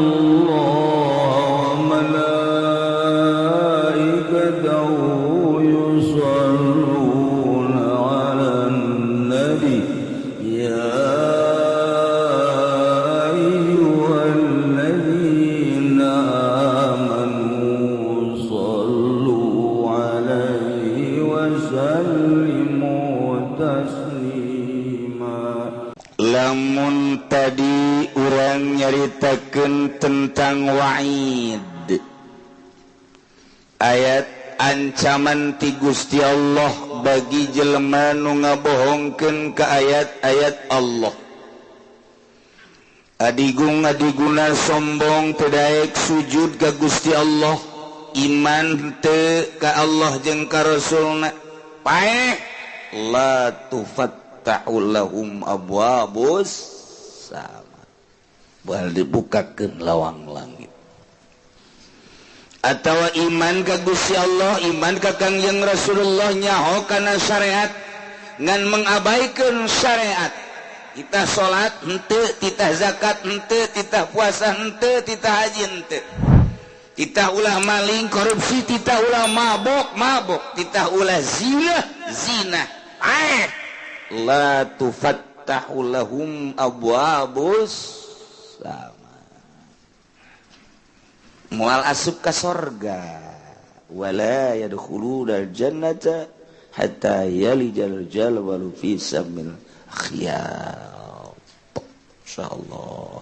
Allah wa malaikatahu yusalluna 'alan nabi ya ayyuhalladzina amanu sallu 'alaihi wa sallimu taslima. Lamun tadi urang nyaritakeun tentang wa'id, ayat ancaman ti Gusti Allah bagi jelema nu ngabohongkeun ka ayat-ayat Allah. Adigung-adiguna sombong teu daek sujud ka Gusti Allah, iman teu ka Allah jeung ka Rasulna, paeh la tufattahu lahum abwabus sama, baal dibukakeun lawang langit. Atawa iman ka Gusti Allah, iman ka Kangjeng Rasulullah, nyaho kana syariat ngan mengabaikan syariat. Kita salat henteu, kita zakat henteu, kita puasa henteu, kita haji henteu. Kita ulah maling korupsi, kita ulah mabok, kita ulah zina. La tufattahu lahum abwabus sama. Moal asup ka sorga, wala yadkhulunal jannata hatta yalijal jalwalu fi samil khiyat. Insyaallah.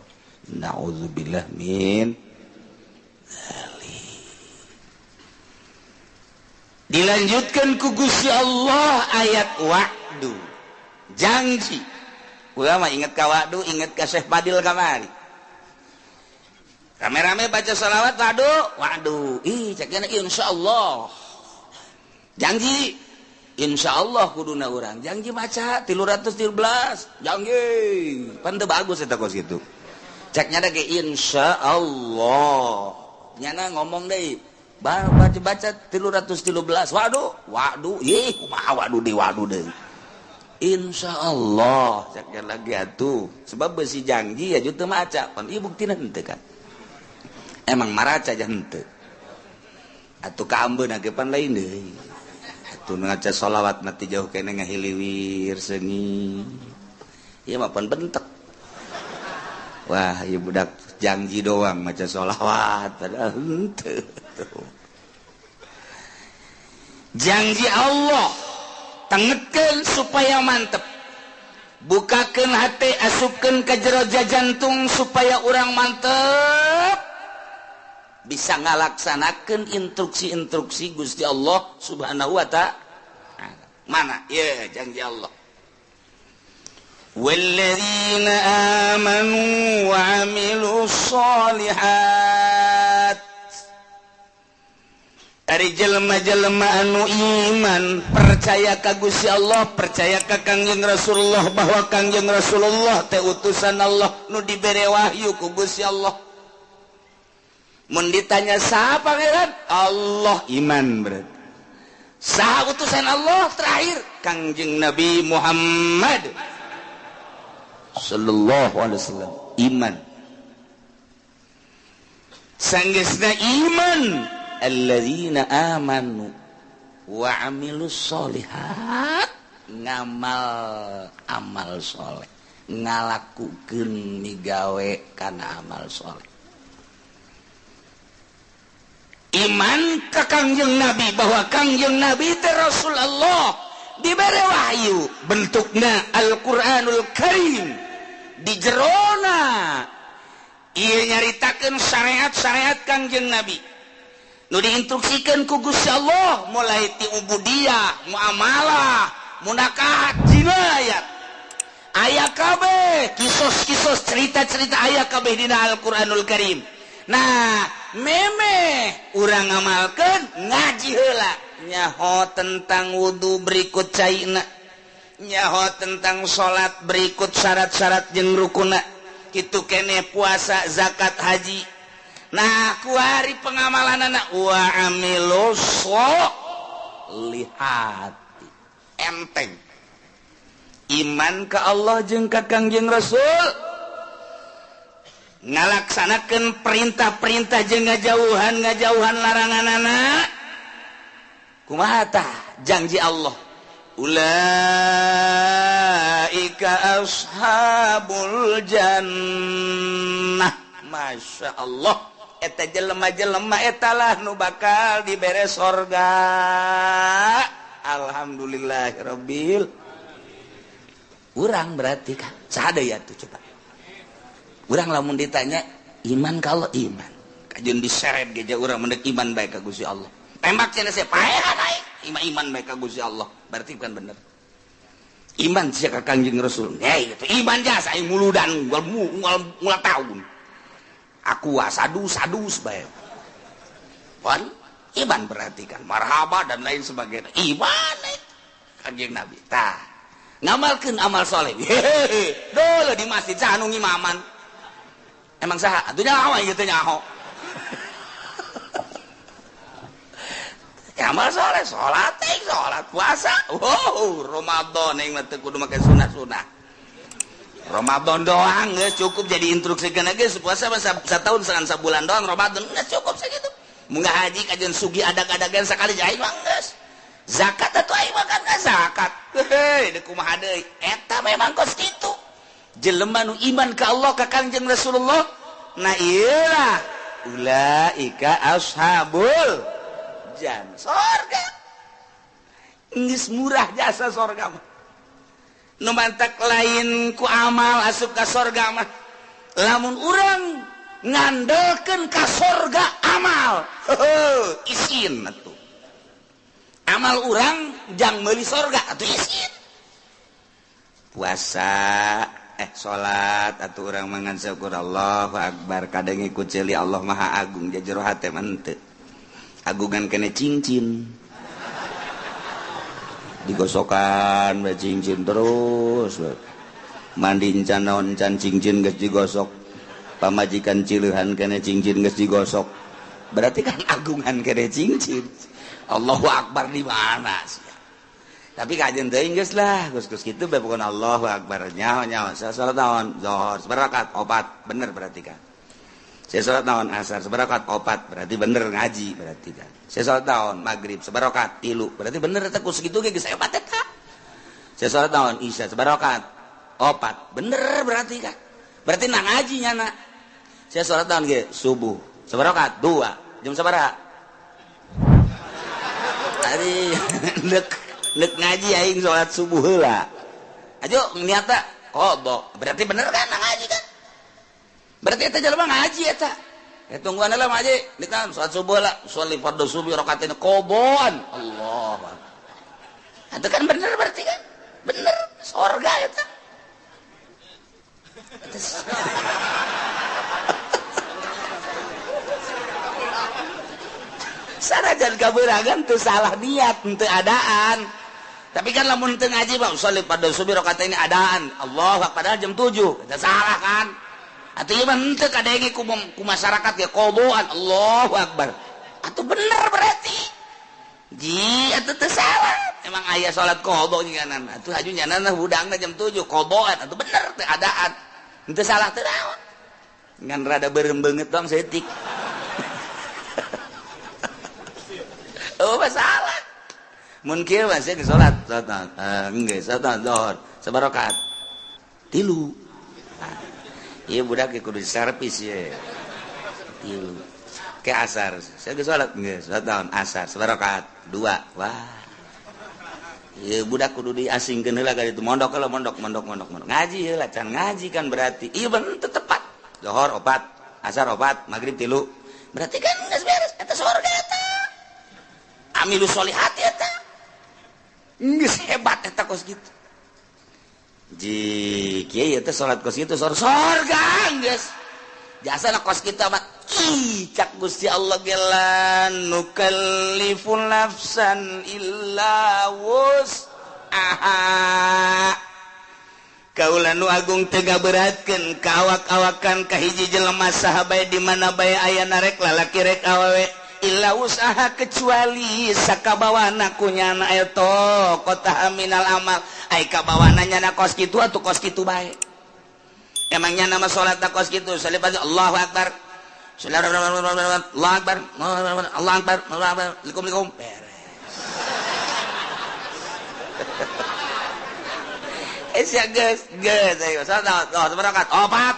Na'udzubillah min dzalik. Dilanjutkan ku Gusti Allah ayat wa'du, janji. Ulama ingat ka wa'du, ingat ka Syekh Fadil kamari. Rame-rame baca salawat wa'du. Cakna insyaallah. Janji insyaallah kuduna urang. Janji maca 313. Janji. Pan teu bagus eta kos kitu. Caknya da ge insyaallah. Nyana ngomong deui. Baca 313. Wa'du. Kumaha wa'du deui. Insyaallah. Caknya lagi atuh. Sebab beusi janji aju teu maca. Pan ieu buktina henteu kan. Emang maraca aja henteu. Atuh ka ambeuna ge pan lain deui. Atuh ngaca shalawat na ti jauh kene ngahiliwir seungi. Ieu mah pan bentek. Wah, ieu budak janji doang maca shalawat padahal henteu. Janji Allah tengetkeun supaya mantep. Bukakeun hate, asupkeun ka jero jantung supaya urang mantep. Bisa ngalaksanakeun instruksi-instruksi Gusti Allah Subhanahu wa ta'ala. Mana? Ya, janji Allah. Walladzina amanu wa 'amilus shalihat. Ari jelema-jelema anu iman, percaya ka Gusti Allah, percaya ka Kangjeng Rasulullah bahwa Kangjeng Rasulullah teh utusan Allah nu dibere wahyu ku Gusti Allah. Mun ditanya saha pangeran? Allah, iman berarti. Saha utusan Allah terakhir? Kangjeng Nabi Muhammad sallallahu alaihi wasallam, iman. Sanggeusna iman, alladzina amanu wa 'amilus sholihat, ngamal amal soleh, ngalakukeun migawe kana amal soleh. Iman ka Kangjeng Nabi bahwa Kangjeng Nabi teh Rasulullah dibere wahyu, bentukna Al-Qur'anul Karim. Di jerona ieu nyaritakeun syariat-syariat Kangjeng Nabi nu diinstruksikeun ku Gusti Allah mulai ti ubudiyah, muamalah, munakahat, jinayat. Aya kabeh kisos-kisos, cerita-cerita aya kabeh dina Al-Qur'anul Karim. Nah, memeh urang ngamalkeun ngaji heula, nyaho tentang wudu berikut caina, nyaho tentang salat berikut syarat-syarat jeung rukunna, kitu kene puasa, zakat, haji. Nah, ku hari pengamalanana wa amilus sholihat, enteng. Iman ka Allah jeung ka Kangjeng Rasul, ngalaksanakan perintah-perintah jeung ngajauhan larangan anak kumaha tah janji Allah ulaika ashabul jannah. Masya Allah, eta jelema-jelema eta lah nu bakal dibere sorga. Alhamdulillahirabbil. Urang berarti kan saha deui atuh coba. Urang lamun ditanya iman kalau iman kajian diseret geja urang mendek iman baik ka Gusti Allah tembak cenah saya paehan naik iman baik ka Gusti Allah berarti kan bener iman sia ka Kangjeng Rasul itu iman jasa aing muludan mual tahun aku sadus bae pan iman berarti kan marhaba dan lain sebagainya iman Kangjeng Nabi tah ngamalkeun amal soleh dole di masjid sanu ngimaman. Emang saha? Atunya nyaho gitu nyaho. Amal soleh, sholat puasa. Wow, Ramadan yang mah kudu make sunah-sunah. Ramadan doang geus cukup jadi instruksikeun geus puasa satahun segan sabulan doang Ramadan geus cukup sakitu. Munggah haji kajian sugi adag-adagan sakali jai mah geus. Zakat atuh aing mah kan zakat. Heuh, deuk kumaha deui? Eta memang kos kitu. Jelema nu iman ka Allah ka Kangjeng Rasulullah nah iyalah ulaika ashabul jannah sorga geus murah jasa sorga mah nu mantak lain ku amal asup ka sorga mah lamun urang ngandelkeun ka sorga amal isin atuh amal urang jang meuli sorga atuh isin puasa salat atuh urang mangan syukur Allahu akbar kadang ikut celi Allah maha agung jajero hate manteu agungan kene cincin digosokan bae cincin terus mandi can naon can cincin geus digosok pamajikan cileuhan kene cincin geus digosok berarti kan agungan kene cincin Allahu akbar di mana sih tapi kajian teuing geus lah geus kitu bae pokona Allahu akbar nyaho salat naon zuhur sabarakat 4 bener berarti kan saya salat naon asar sabarakat 4 berarti bener ngaji berarti kan saya salat naon magrib sabarakat 3 berarti bener eta ku sakitu ge geus hebat eta saya salat naon isya sabarakat 4 bener berarti kan berarti na ngaji nyana saya salat naon ge subuh sabarakat 2 jam sabaraha ari nek ngaji aing salat subuh heula. Ajo niatna qada. Berarti bener kan ngaji kan? Berarti eta jelema ngaji eta. Tungguan heula ngaji, nek salat subuh heula, sholli fardhu subuh rakaatain qobon. Allah. Eta kan bener berarti kan? Bener surga eta. Sarajan kabeurangan teu salah niat teu adaan. Tapi kan lamun teu ngaji mah sholli pada subuh rakaat ini adaan. Allahu akbar padahal jam 7. Eta salah kan? Atuh ieu mah henteu kadenge ku masyarakat ge qodoan. Allahu akbar. Atuh bener berarti. Ji atuh teu salah. Emang aya salat qodho nyanana. Atuh haju nyanana hudangna jam 7 qodoan. Atuh bener teu adaan. Henteu salah teu naon. Ngan rada beureum beungeut dong setik. Oh masalah mun kieu mah saya salat enggeus salat zuhur sabarakat 3 ieu budak kudu diservis ye 3 ke asar saya salat enggeus salat asar sabarakat 2 wah ieu budak kudu diasingkeun heula ka ditu mondok heula mondok ngaji heula can ngaji kan berarti ieu bener tepat zuhur 4 asar 4 magrib 3 berarti kan geus beres eta surga eta amilu sholihat eta geus hebat eta kos kitu ji kieu teh salat kos kitu surga geus jasana kos kitu mah cak Gusti Allah gelan nukallifu nafsan illa wus'aha kaula nu agung teu ngaberatkeun ka awak-awakan ka hiji jelema saha bae di mana bae aya narek lalaki rek awewe illa usaha kecuali sakabawana kunyana eta kota minal amal ai kabawana nyana kos kitu atuh kos kitu bae emangnya nama salat tak kos gitu salib Allahu akbar Allahu akbar Allahu akbar Assalamualaikum beres ya guys ayo salat seberapa opat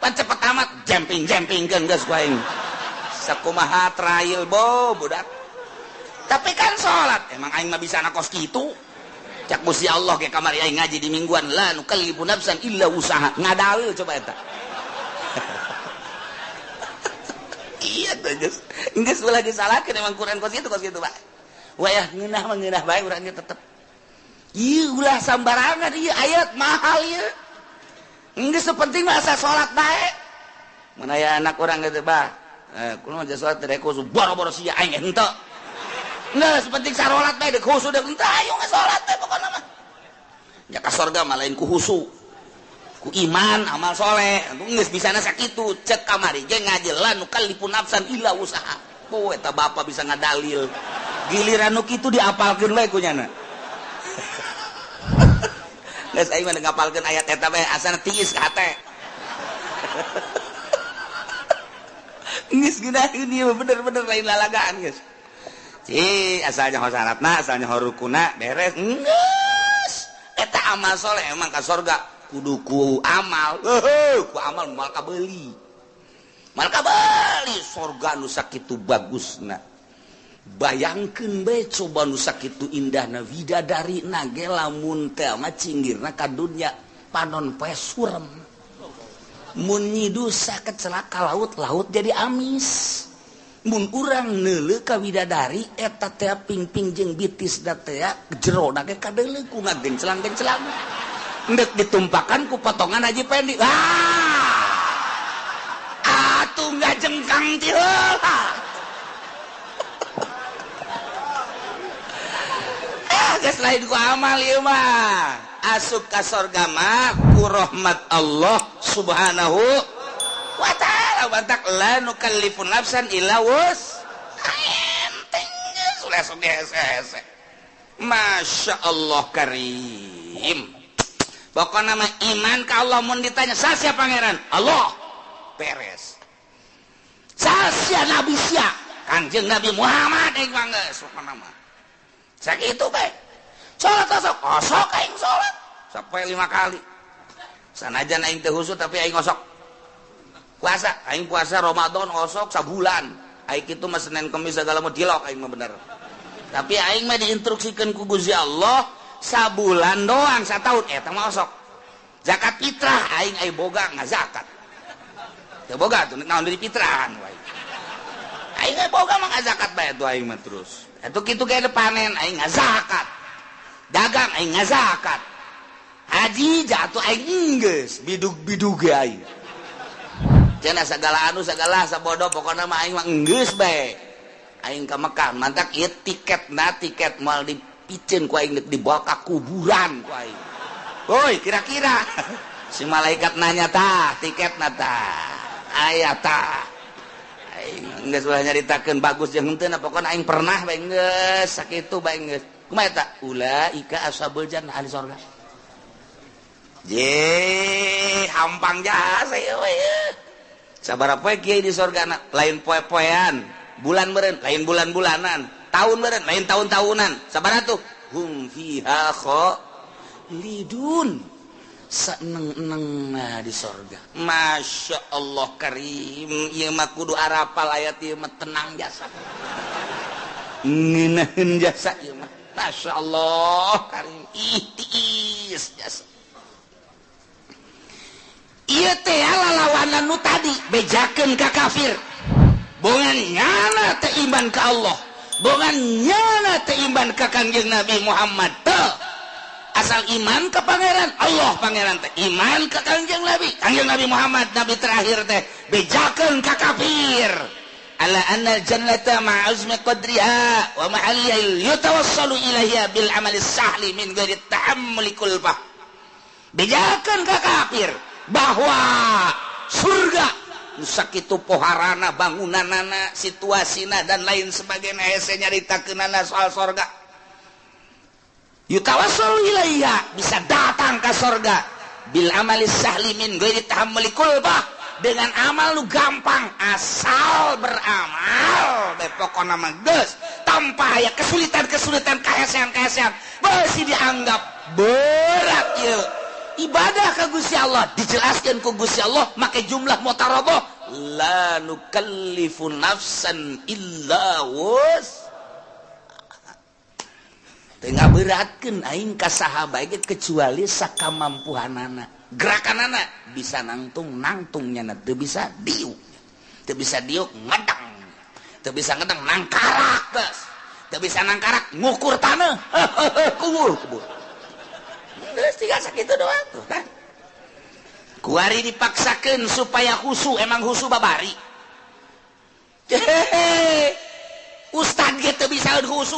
pan cepet amat jumping kan guys ku aing sakumaha trial budak tapi kan salat emang aing mah bisa nakos kitu cak Gusti Allah ke kamar aing ngaji di mingguan la nukallifu nafsan illa usaha ngadalil coba eta iya tuh geus ulah disalahkeun emang Quran kos kitu Pak wayah ngeunah bae urang tetep ieu ulah sambarangan ieu ayat mahal ieu geus penting mah asa salat bae mun aya anak urang gitu bah kulo aja salat teh khusus boro-boro sia aing henteu nggak sepenting sarolat bae dek khusus dek entah ayo ngesolat teh pokoknya mah ya ka sorga mah lain ku husu ku iman amal soleh geus bisana sakitu cek kamari ge ngajelan nu kalipun nafsan illa usaha poe eta bapa bisa ngadalil giliran nu kitu diapalkeun we ku nyana geus aing mah ngapalkeun ayat eta bae asana tiis ka hate geus geunaheun ieu bener-bener lain lalagaan geus asalnya syaratna asalnya rukuna beres geus eta amal soleh emang ka sorga kudu ku amal ku amal mal kabeli sorga nu sakitu bagusna bayangkeun bae coba nu sakitu indahna widadari na ge lamun teh mah cinggirna ka dunya panon poe surem mun nyidu saket celaka laut jadi amis mun urang neuleuh ka widadari eta teh pingping jeung bitis da teh jerona ge kadeuleuh ku ngagenclang endek ditumpakan ku potongan Haji Pendi atuh ngajengkang ti heula geus lain ku amal ieu mah asup ka sorga mah ku rahmat Allah subhanahu wa ta'ala bantak la nukallifun nafsan illa enteng sudah hese Masya Allah karim pokoknya nama iman ka Allah mun ditanya sasia pangeran Allah beres sasia nabi sia kanjeng Nabi Muhammad aing manggeus pokona mah sakitu bae salat osok aing salat sampai 5 kali sanajan aing teh husuk tapi aing osok puasa aing puasa Ramadan osok sabulan aing kitu mah Senin Kamis segala mah dilok aing mah bener tapi aing mah diinstruksikeun ku Gusti Allah sabulan doang satahun eta mah osok zakat fitrah aing boga ngazakat teu boga tuh naon dari fitrahan wae aing boga mah ngazakat bae tuh aing mah terus atuh kitu ge panen aing ngazakat dagang aing ngazakat haji jatuh aing geus bidug-bidug aing cenah segala sabodoh pokoknya mah aing mah geus bae aing ka Mekah mantak ieu tiket moal dipicen ku aing dibawa ka kuburan ku aing woi kira-kira si malaikat nanya tah tiketna tah aya tah aing geus ulah nyaritakeun bagus jeung henteu pokona aing pernah bae geus sakitu bae geus kumaha eta ulaika ashabul jannah ahli surga je hampang jasa ieu we sabaraha poe kieu di surgana lain poe-poean bulan meureun lain bulan-bulanan tahun meureun lain tahun-tahunan sabaraha tuh hum fiha khalidun saneng-enengna di surga Masya Allah karim ieu mah kudu arapal ayat ieu mah tenang jasa ngeunaheun jasa ieu mah Masya Allah karim ihtiis jasa ieu teh lalawanan nu tadi bejakeun ka kafir bongan nyana teh iman ka Allah bongan nyana teh iman ka Kangjeng Nabi Muhammad teh asal iman ka pangeran Allah pangeran teh iman ka Kangjeng Nabi Muhammad nabi terakhir teh bejakeun ka kafir ala anna jannata ma'azmi qadriha wa ma'aliyah yutawassalu ilaiha bil amali sahli min ghairi ta'ammuli kulbah bejakeun ka kafir bahwa surga sakitu poharana bangunanana situasina dan lain sebagainya hese nyaritakeunana soal surga yutawassalu ilaiha bisa datang ke surga bil amalis sahli min ghairi tahammuli kulbah, dengan amal lu gampang asal beramal bae pokona mah geus tanpa aya kesulitan-kesulitan kahesean-kahesean beusi dianggap berat ieu ibadah ka Gusti Allah dijelaskeun ku Gusti Allah make jumlah mutarabah la nukallifu nafsan illa wus tengah beratkeun aing ka saha bae kecuali sakamampuhanana gerakanana bisa nangtungnya teu bisa diuk ngedeng teu bisa ngedeng nangkarak geus teu bisa nangkarak ngukur taneuh kubur geus tiga sakitu doang tuh kan kuari dipaksakeun supaya khusu emang khusu babari ustad ge teu bisa khusu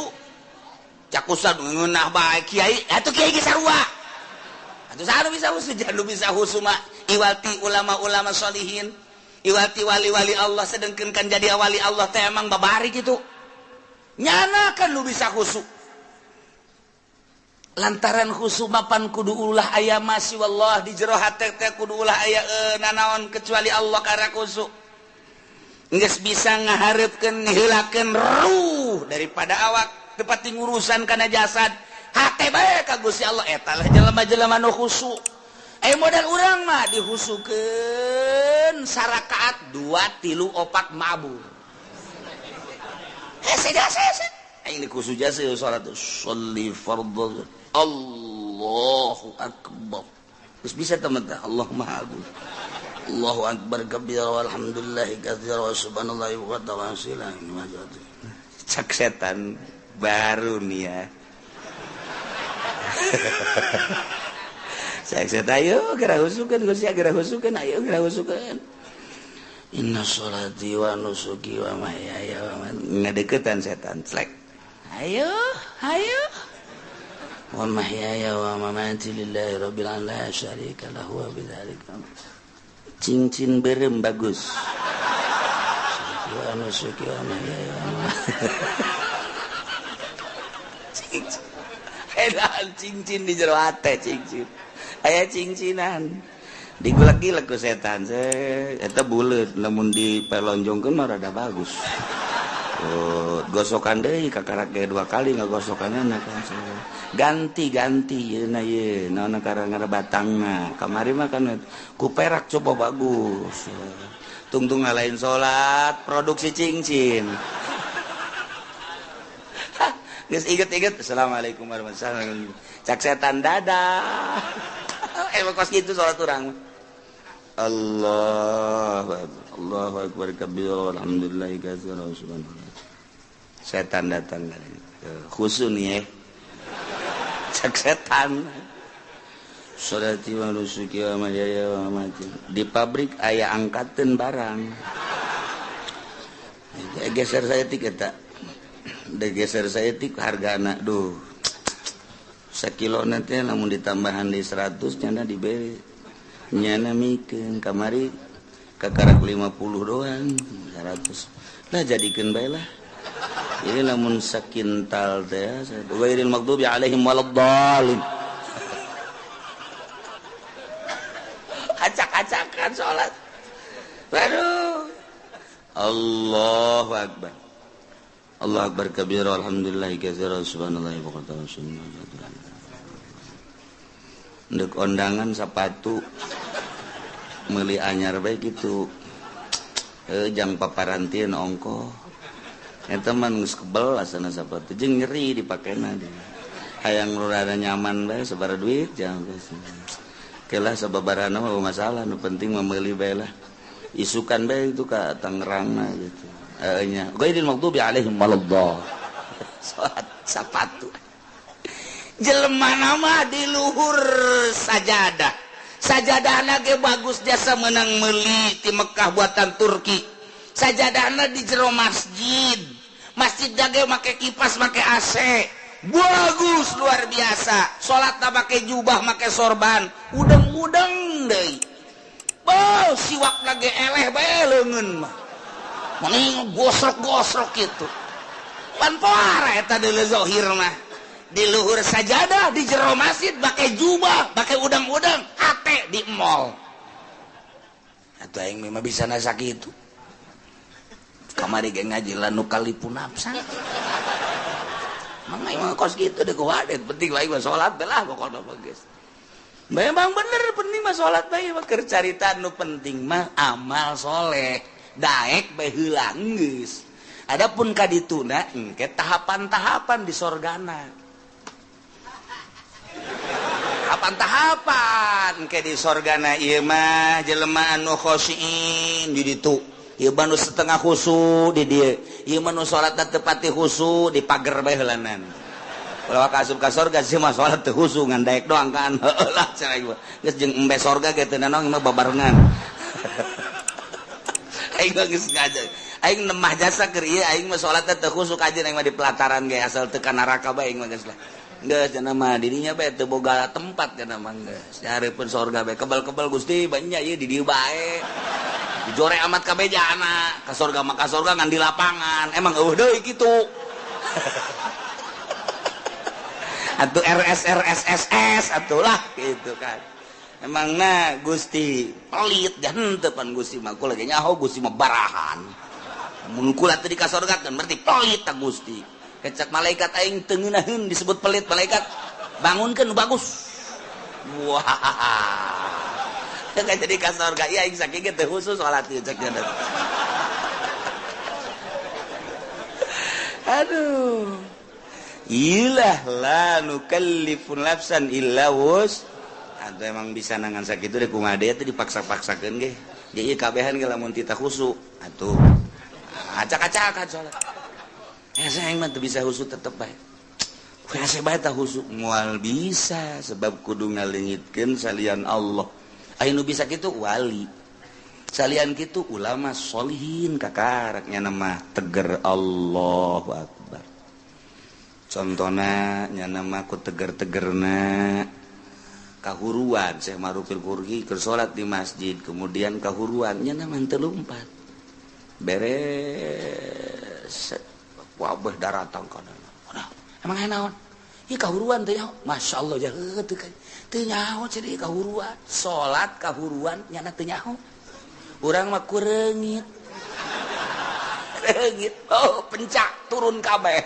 cak ustad ngeunah bae kiai atuh kiai ge sarua atuh saha bisa khusu jangan bisa khusu mah iwati ulama-ulama sholihin iwati wali-wali Allah sedengkeun kan jadi wali Allah teh emang babari kitu nyana kan lu bisa khusu lantaran khusu mapan kudu ulah aya masyi wallah di jero hate teh kudu ulah aya nanaon kecuali Allah karena khusu geus bisa ngahareupeun niheulakeun ruh daripada awak tepat ngurusan kana jasad hate bae ka Gusti Allah eta lah jelema-jelema nu khusu modal urang mah dihusukeun sarakaat 2 3 4 mabur hese aing dikusu jasa salat sholli fardhu Allahu akbar geus bisa teman-teman Allah maha agung Allahu akbar kabira walhamdulillahi katsira wa subhanallahi wa ta'ala cak setan baru nih ya cak setan ayo geura husukeun Gusti geura husukeun ayo geura husukeun inna sholati wa nusuki wa mahyaya wa ngadeukeutan setan slek ayo wa mahyaya wa mamati lillahi rabbil alamin la syarika lahu wa bidzalika cincin berem bagus wa nusuki wa mahyaya edan cincin di jero hate cincin aya cincinan digulak-gilak ku setan eta buleut lamun dipelonjongkeun mah rada bagus gosokan deui kakarake 2 kali ngagosokanana kan ganti yeuna ye naonna karangara batangna kamari mah kan ku perak coba bagus tungtung ngalahin salat produksi cincin geus inget-inget assalamualaikum warahmatullahi wabarakatuh cak setan dadah kos gitu salat urang Allahu akbar kabira alhamdulillahi katsira wa subhanallah setan datang khusus nih cak setan sholati wa nusuki wa mahyaya wa mamati di pabrik aya angkateun barang geser saya tiket geser saya tik hargana duh sakilo nanti namun ditambahan di 100 nyana diberi nyana mikeun kamari kakarak 50 doang 100 lah jadikeun bae lah ini namun sakintal teh ghairil maghdubi alaihim waladdallin acak-acakan salat aduh Allahu akbar Allahu akbar kabira alhamdulillahi katsira subhanallahi wa ta'ala ndek ondangan sepatu meuli anyar bae kitu jang paparantieun ongko eta mah geus kebel asana sepatu jeung nyeri dipakena deui hayang rada nyaman bae sabar duit jang geus kelah sababarana mah masalah nu penting mah meuli bae lah isukan bae itu ka Tangerangna gitu nya ghairil maghdubi alaihim waladdallin salat sepatu jelema nama di luhur sajadahna ge bagus jasa menang meuli ti Mekah buatan Turki sajadahna di jero masjid ge make kipas make AC bagus luar biasa salatna make jubah make sorban udeng-udeng deui beuh siwakna ge eleh bae leungeun mah mending gosrok-gosrok kitu pan poara eta deuleu zahir mah di luhur sajadah di jero masjid pakai jubah pakai udang-udang mate di mall atuh aing mah bisa na sakitu kamari ge ngaji lanu kalipu nafsa mangga imah kos kitu deh kuadet penting lain mah salat belah pokona mah geus memang bener penting mah salat bae mah keur carita nu penting mah amal soleh daek bae heula geus adapun ka dituna engke tahapan-tahapan di sorgana tahapan-tahapan ke di sorgana ieu mah jelema anu khosyiin di ditu ieu mah nu setengah khusu di dieu ieu mah nu salatna teu pati khusu di pager bae heulanan ulah kaasup ka sorga sih mah salat teu khusu ngan daek doang kan heuh lah cenah ieu geus jeung embe sorga ge teu nanaong mah babarengan aing mah geus ngaja aing nemah jasa keur ieu aing mah salatna teu khusu kajeun aing mah di pelataran ge asal teu ka neraka bae aing mah geus lah geus cenah mah dirinya bae teu boga tempat cenah mah geus nyareupkeun sorga bae kebal-kebal Gusti banyak ieu di dieu bae dijore amat kabejana ka sorga mah ka sorga ngan di lapangan emang eueuh deui kitu atuh RSRSSS atuh lah gitu kan emangna Gusti pelit henteu pan Gusti mah kula ge nyaho Gusti mah barahan mun kula teu di ka sorga kan berarti pelit ta Gusti kecak malaikat aing teu ngeunaheun disebut pelit malaikat bangunkeun nu bagus wah ka jadi ka sorga ieu aing saking ge teu khusus salat ieu cek cenah aduh ilah la nukallifu nafsan illa wus atuh emang bisa nangan sakitu deh kumade teh dipaksa-paksakeun ge ieu kabehan ge lamun tita khusu atuh acak-acakan salat saya mah teu bisa husu tetep bae saya bae tah husu moal bisa sebab kudu ngaleungitkeun salian Allah aya nu bisa kitu wali salian kitu ulama sholihin kakarak nya mah teger Allahu akbar contona nya mah ku teger-tegerna kahuruan Syekh Marufil Qurhi keur salat di masjid kemudian kahuruan nya mah teu lumpat beres wabah daratang kana emang naon ieu kahuruan teh nyaho masyaallah jahe teu nyaho cenah kahuruan salat kahuruan nyana teu nyaho urang mah kureungit reungit oh pencak turun kabeh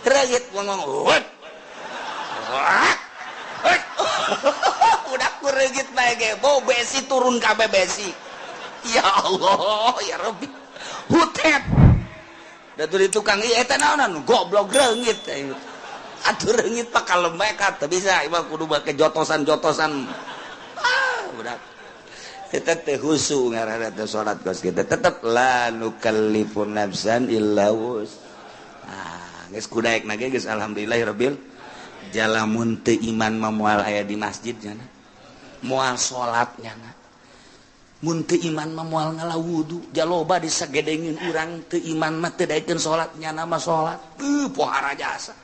reungit ngomong udah kureungit bae ge bau besi turun kabeh besi ya Allah ya Rabbi hutet datu di tukang ieu eta naonan goblok reungit atuh reungit pak kalembek teu bisa imah kudu make jotosan-jotosan budak eta teh husu ngaranna teh salat kos kita tetep la nukallifu nafsan illa wus geus kudaekna ge geus alhamdulillahirabbil jalamun teu iman mah moal aya di masjid nya moal salat nya mun teu iman mah moal ngalawudu jaloba disagedengeun urang teu iman mah teu daekeun salat nyana mah salat pohara jasa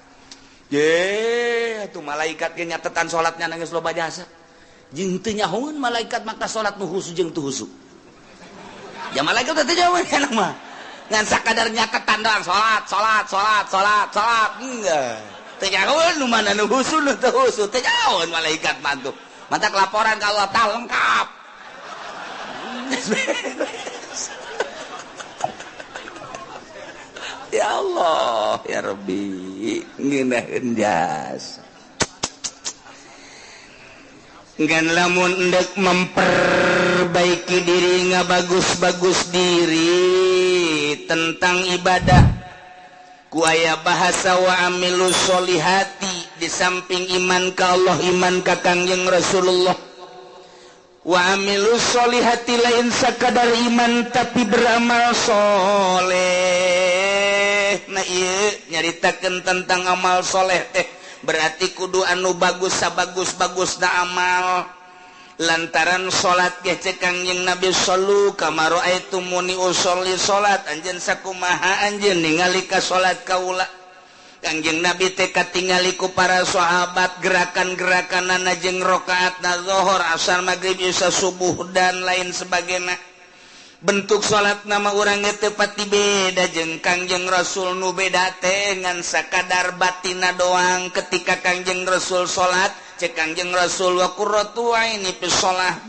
ye atuh malaikat ge nyatetan salatnya geus loba jasa jeung teu nyahoeun malaikat maka salat nu husu jeung teu husu ya malaikat teh jauh nya mah ngan sakadar nyatetan doang salat teu nyahoeun nu mana nu husu nu teu husu teu nyahoeun malaikat mah tuh mantak laporan ka Allah tah lengkap ya Allah ya Rabbi ngeunaheun jasa ngan lamun endek memperbaiki diri ngabagus-bagus diri tentang ibadah ku aya bahasa wa amilus solihati di samping iman ka Allah iman ka Kangjeng Rasulullah wa amilus solihati lain sakadar iman tapi beramal soleh nah ieu nyaritakeun tentang amal soleh teh berarti kudu anu bagus sabagus-bagusna amal lantaran salat ge cek Kangjeng Nabi sallu kama raaitumuni usolli salat anjeun sakumaha anjeun ningali ka salat kaula Kangjeng Nabi teh katingali ku para sahabat gerakan-gerakanana jeung rakaatna zuhur asar maghrib isya subuh dan lain sebagainya bentuk salat nama urang teh pati beda jeung Kangjeng Rasul nu beda teh ngan sakadar batina doang ketika Kangjeng Rasul salat cek Kangjeng Rasul wa qurratu aini fi shalah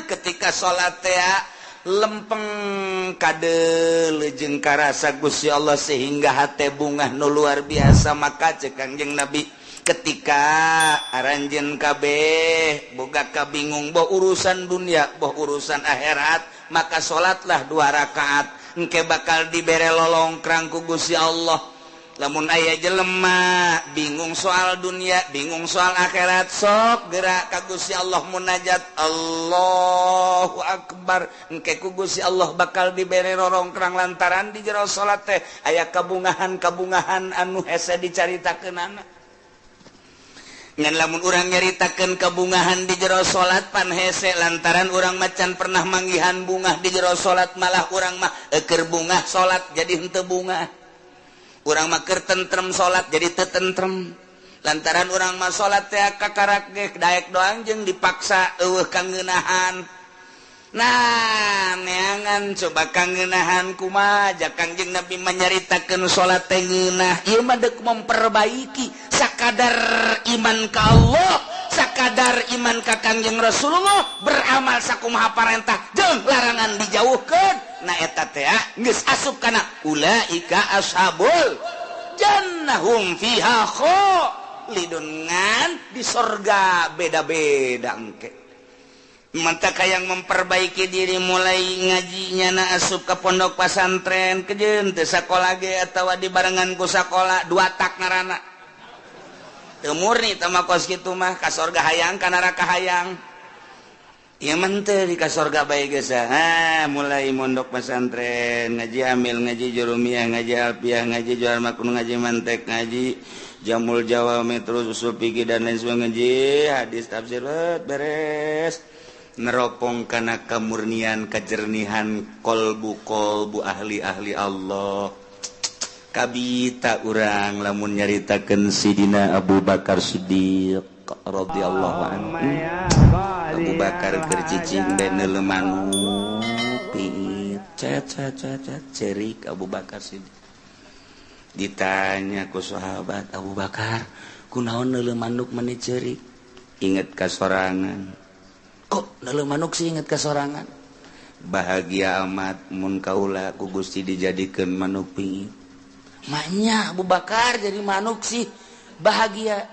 ketika salat teh lempeng kadel jeung karasa Gusti Allah sehingga hate bungah nu luar biasa. Maka cek Kangjeng Nabi ketika aranjeun kabeh boga kabingung boh urusan dunia boh urusan akhirat, maka salatlah 2 rakaat engke bakal dibere lolongkrang ku Gusti Allah. Lamun aya jelema bingung soal dunia, bingung soal akhirat, sok gerak ka Gusti Allah munajat Allahu Akbar, engke ku Gusti Allah bakal dibere rorongkrang lantaran di jero salat teh aya kabungahan-kabungahan anu hese dicaritakeunana. Ngan lamun urang nyaritakeun kabungahan di jero salat pan hese lantaran urang macan pernah manggihan bungah di jero salat, malah urang mah keur bungah salat jadi henteu bungah. Urang mah keur tentrem salat jadi teu tentrem lantaran urang mah salat teh kakarak ge daek doang jeung dipaksa eueuh kangeunahan. Nah neangan coba kangeunahan kumaha jak Kangjeng Nabi menyaritakeun salat teh ngeunah ieu mah deuk memperbaiki sakadar iman ka Allah, sakadar iman ka Kangjeng Rasulullah, beramal sakumaha parentah jeung larangan dijauhkeun. Nah eta teh geus asup kana ulaika ashabul jannah hum fiha khalidun, ngan di sorga beda-beda engke. Manta kayang memperbaiki diri mulai ngajinya na asup ke pondok pesantren kejeun teu sakola ge atawa dibarengan ku sakola 2 tak ngaranna. Teu murni teh mah kos kitu mah ka sorga hayang ka neraka hayang. Ieu mah teu di ka sorga bae geus mulai mondok pesantren ngaji amil ngaji jurumiyah ngaji alfiyah ngaji johar makun ngaji mantek ngaji jamul jawami terus usul fikih dan lain sebagainya ngaji hadis tafsir beres neropong kana kamurnian kajernihan kolbu ahli-ahli Allah. Kabita urang lamun nyaritakeun Sidina Abu Bakar Siddiq radhiyallahu anhu. Abu Bakar keur cicing bae neuleuh manuk piit cerik Abu Bakar Siddiq. Ditanya ku sahabat, Abu Bakar kunaon neuleuh manuk meni cerik? Inget ka sorangan. Kok neuleuh manuk sih inget ka sorangan? Bahagia amat mun kaula ku Gusti dijadikeun manuk piit. Maknya Abu Bakar jadi manuk sih bahagia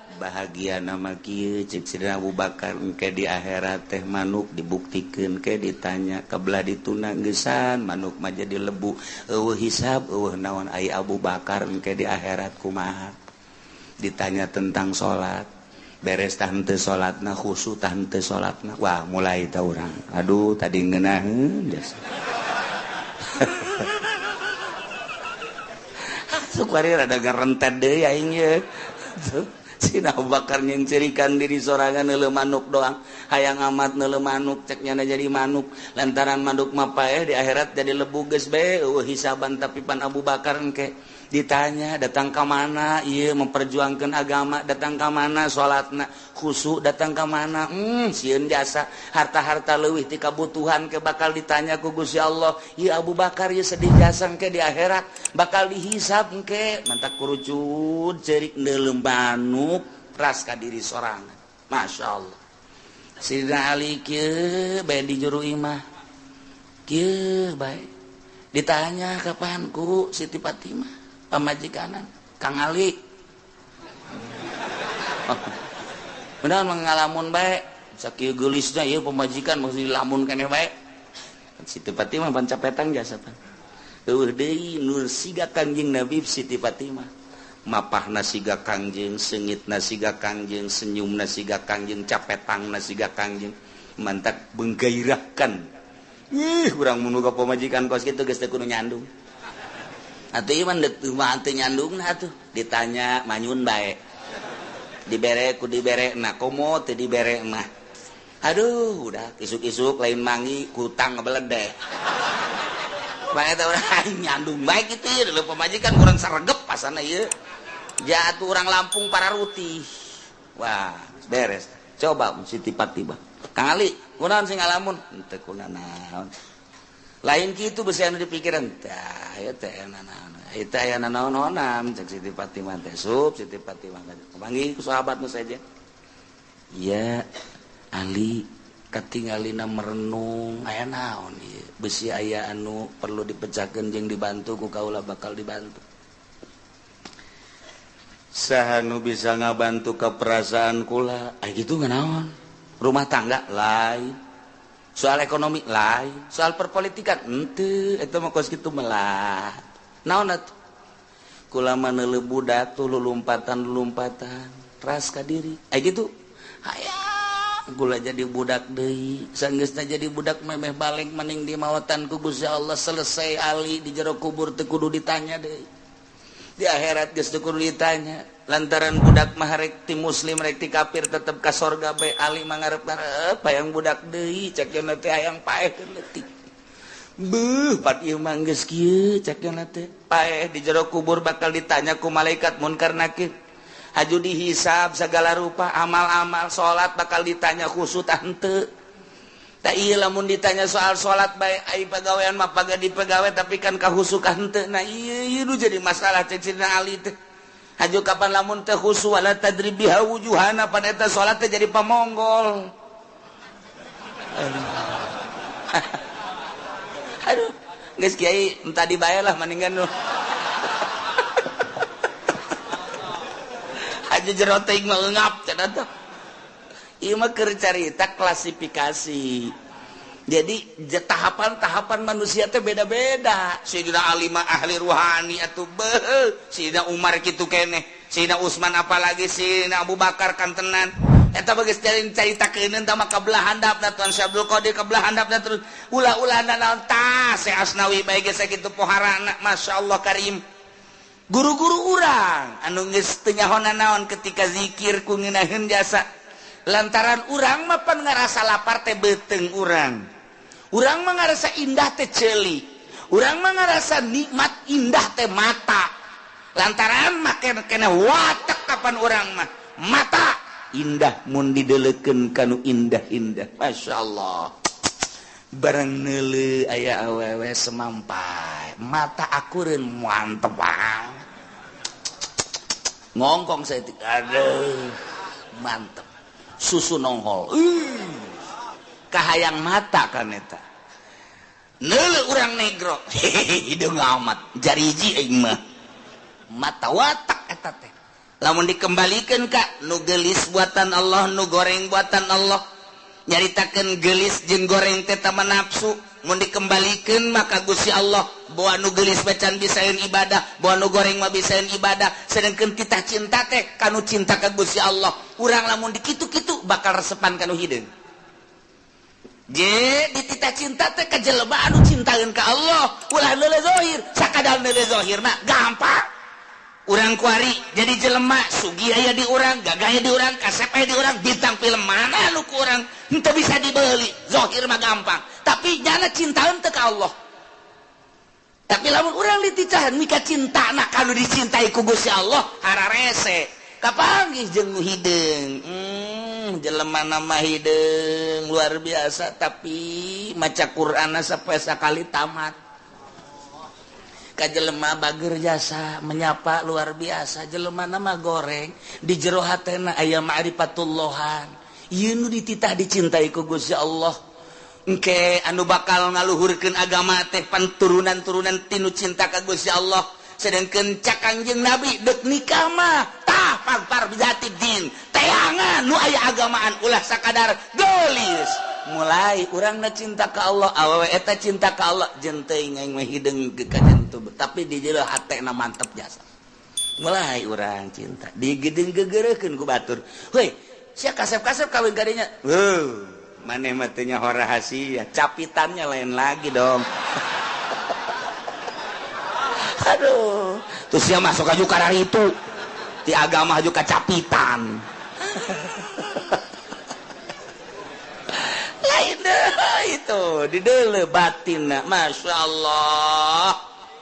nama kieu cek Sidina Abu Bakar engke di akhirat teh manuk dibuktikeun ke ditanya kabelah dituna geusan manuk mah jadi lebu eueuh hisab eueuh naon ai Abu Bakar engke di akhirat kumaha. Ditanya tentang salat beres tah henteu salatna khusyuk tah henteu salatna wah mulai tah urang aduh tadi ngeunaheun jasa. Sukari rada ngarentet deui aing ye. Sidina Abu Bakar yang cerikan diri sorangan neuleuh manuk doang. Hayang amat neuleuh manuk cek nyana jadi manuk. Lantaran manuk mah paeh di akhirat jadi lebu geus bae eueuh hisaban tapi pan Abu Bakar engke ditanya datang ka mana ieu memperjuangkeun agama datang ka mana salatna khusyuk datang ka mana sieun jasa harta-harta leuwih ti kabutuhan ke bakal ditanya ku Gusti Allah. Ieu Abu Bakar ieu sedih jasa engke di akhirat bakal dihisab engke mantak kurucut cerik neuleuh manuk ras ka diri sorangan. Masyaallah. Sidina Ali kieu bae di juru imah kieu bae ditanya kapan ku Siti Fatimah pamajikanan Kang Ali. Benar mengalamun bae sakieu geulisna ieu pamajikan mesti lamun keneh bae. Siti Fatimah pan capetang jasa pan. Eueuh deui nu siga Kangjeng Nabi Siti Fatimah. Mapahna siga Kangjeng, seungitna siga Kangjeng, senyumna siga Kangjeng, capetangna siga Kangjeng. Mantak menggairahkan. Urang mun ka pamajikan kos kitu geus teu kudu nyandung. Atuh ieu mah teu nyandungna atuh ditanya manyun bae. Dibere ku diberekna komo teu diberekna. Aduh udah isuk-isuk lain mangi kutang ngebeledek. Bae eta urang nyandung bae kitu leuh pamajikan kurang saregep pasana ieu. Jatuh urang Lampung Pararuti. Wah, beres. Coba Siti Fatimah. Kang Ali, kunaon sing ngalamun? Teu kunaon. Lain kitu beusi anu dipikiran. Tah, ieu teh naon. Eta aya naon-naonan cek Siti Fatimah teh sup Siti Fatimah. Kepanggih ku sahabatna saja. ya ahli katingalina merenung aya naon ieu besi aya anu perlu dipecahkeun jeung dibantu ku kaula bakal dibantu saha nu bisa ngabantu ka perasaan kula gitu nganaon rumah tangga lain soal ekonomi lain soal perpolitikan henteu eta mah kos kitu melah naon atuh kula mah neuleuh budak tuh lulumpatan ras ka diri gitu hayang kula jadi budak deui sanggeusna jadi budak memeh balik mending di maotan ku Gusti Allah selesai ali di jero kubur teu kudu ditanya deui di akhirat geus teu kudu ditanya lantaran budak mah rek ti muslim rek ti kafir tetep ka sorga bae ali mah ngarep-ngarep hayang budak deui cek yeuna teh hayang paekeun leutik beuh pat ieu mah geus kieu cek yeuna teh paeh di jero kubur bakal ditanya ku malaikat munkar nakir haju dihisab segala rupa amal-amal salat bakal ditanya khusus tah henteu tah ieu lamun ditanya soal salat bae ai pagawean mah pagadi pegawai tapi kan kahusuk henteu nah ieu nu jadi masalah cecina ali teh haju kapan lamun teh khusu wala tadribiha wujuhana pada eta salat teh jadi pamonggol aduh geus kiai entah dibae lah mendingan nu aja jero teuing mah eungap cenah teh ieu mah keur carita klasifikasi jadi tahapan-tahapan manusia teh beda-beda Sayyidina Ali mah ahli ruhani atuh beuh Sayyidina Umar kitu keneh Sayyidina Utsman apalagi Sayyidina Abu Bakar kantenan eta bageus caritakeun tah mah kabelah handapna Tuan Syekh Abdul Qadir kabelah handapna terus ulah-ulahna naon tah Syekh Asnawi bae geus sakitu poharana masyaallah karim guru-guru urang anu geus teu nyahonna naon ketika zikir ku ngeunaheun jasa lantaran urang mah pan ngarasa lapar teh beuteung urang mah ngarasa indah teh ceuli urang mah ngarasa nikmat indah teh mata lantaran make kena watek kapan urang mah mata indah mun dideuleukeun kanu indah-indah masyaallah barang neuleuh aya awewe semampai mata akureun mantep banget ngongkong saeutik aduh mantep susu nonghol kahayang mata kan eta neuleuh urang negro hideung amat jariji aing mah mata watak eta teh lamun dikembalikeun ka nu geulis buatan Allah nu goreng buatan Allah nyaritakeun geulis jeung goreng teh tama nafsu mun dikembalikeun maka Gusti Allah bawa nu geulis bacan bisaeun ibadah bawa nu goreng mah bisaeun ibadah sedengkeun kita cinta teh kanu cinta ka Gusti Allah urang lamun dikitu-kitu bakal resepan kanu hideung je ditita cinta teh ka jelema anu cintaeun ka Allah ulah leuleuh zahir sakadar leuleuh zahir mah gampang urang kuari jadi jelema sugih aya di urang gagah aya di urang kasep aya di urang bintang film mana nu ku urang henteu bisa dibeuli zahir mah gampang tapi nyana cintaeun teh ka Allah tapi lamun urang diticahan mika cintana kanu dicintai ku Gusti Allah hararese kapanggih jeung nu hideung jelema nama hideung luar biasa tapi maca Qur'anna sapoe sakali tamat ka jelema bager jasa menyapa luar biasa jelema nama goreng di jero hatena aya ma'rifatullahan ieu nu dititah dicintai ku Gusti Allah engke anu bakal ngaluhurkeun agama teh panturunan-turunan tinu cinta ka Gusti Allah sedengkeun cak Kangjeng Nabi deuk nikah mah tah pagpar bijati din teangan nu aya agamaan ulah sakadar geulis mulai urangna cinta ka Allah awewe eta cinta ka Allah jeung teuing aing mah hideung ka jantu tapi di jero hatena mantep jasa mulai urang cinta digedeung gegereukeun ku batur heuy sia kasep-kasep kawin ka dinya maneh mah teu nyaho rahasia capitannya lain lagi dong aduh terus sia masuk aju ka itu ti agama aju ka capitan lain itu dideuleuh batinna masyaallah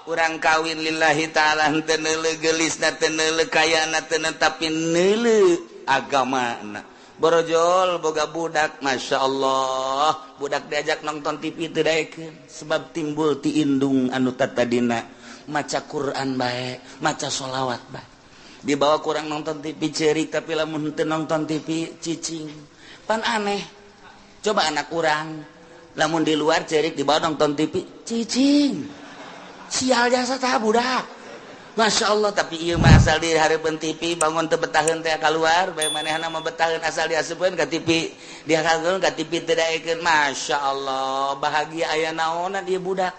urang kawin lillahi ta'ala henteu neuleuh geulisna teu neuleuh kayana teu tapi neuleuh agamana borojol boga budak masyaallah budak diajak nonton TV teu daekeun sebab timbul ti indung anu tatadina maca Quran bae maca sholawat bae dibawa kurang nonton TV cerik tapi lamun teu nonton TV cicing pan aneh. Coba anak kurang lamun di luar cerik dibawa nonton TV cicing sial jasa tah budak. Masya Allah. Tapi iya mah asal di hareupeun TV bangun teu betaheun teh keluar bae manehna mah betaheun asal diasupkeun ka TV dihareupeun ka TV teu daekeun. Masya Allah bahagia aya naonna dia budak.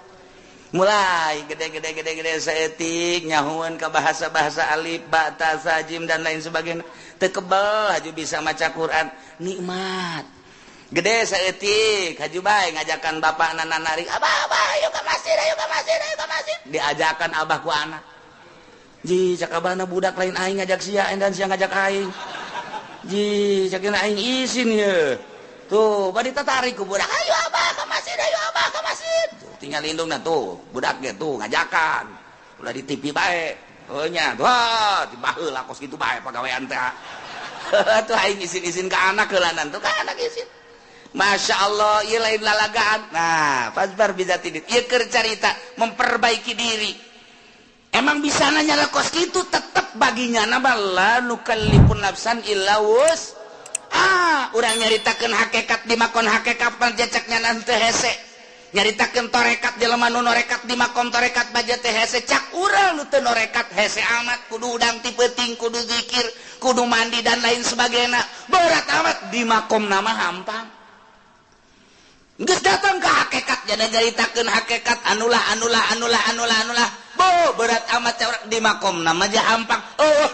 Mulai gede saeutik nyahuan ke bahasa-bahasa alif ba ta sa jim dan lain sebagainya teu kebal haju bisa maca Quran nikmat gede saeutik haju bae ngajakan bapak nanarik abah ayo ka masjid diajakan abah ku anak ji cak abahna budak lain aing ngajak sia dan sia ngajak aing ji cakeun aing izin ye tuh bari tertarik ku budak ayo abah ka masjid tinggal lindung nah tuh budak ge tuh ngajakan ulah di TV bae nya wah tiba heula kos kitu bae pagawean teh tuh aing izin-izin ka anak heulanan tuh ka anak izin. Masya Allah ieu lain lalagaan. Nah fasbar bizati din ieu keur carita memperbaiki diri emang bisa nanya kos kitu tetep baginya naba la nukallifun nafsan illa wus urang nyaritakeun hakikat di makon hakikat panjacaknya nanti hese nyaritakeun torekat jelema nu norekat di makom torekat baja teh hese cak urang nu teu norekat hese amat kudu udang ti peuting kudu zikir kudu mandi dan lain sebagainya berat amat di makom nama hampang geus datang ke hakikat jadi nyaritakeun hakikat anulah bo berat amat di makom nama aja hampang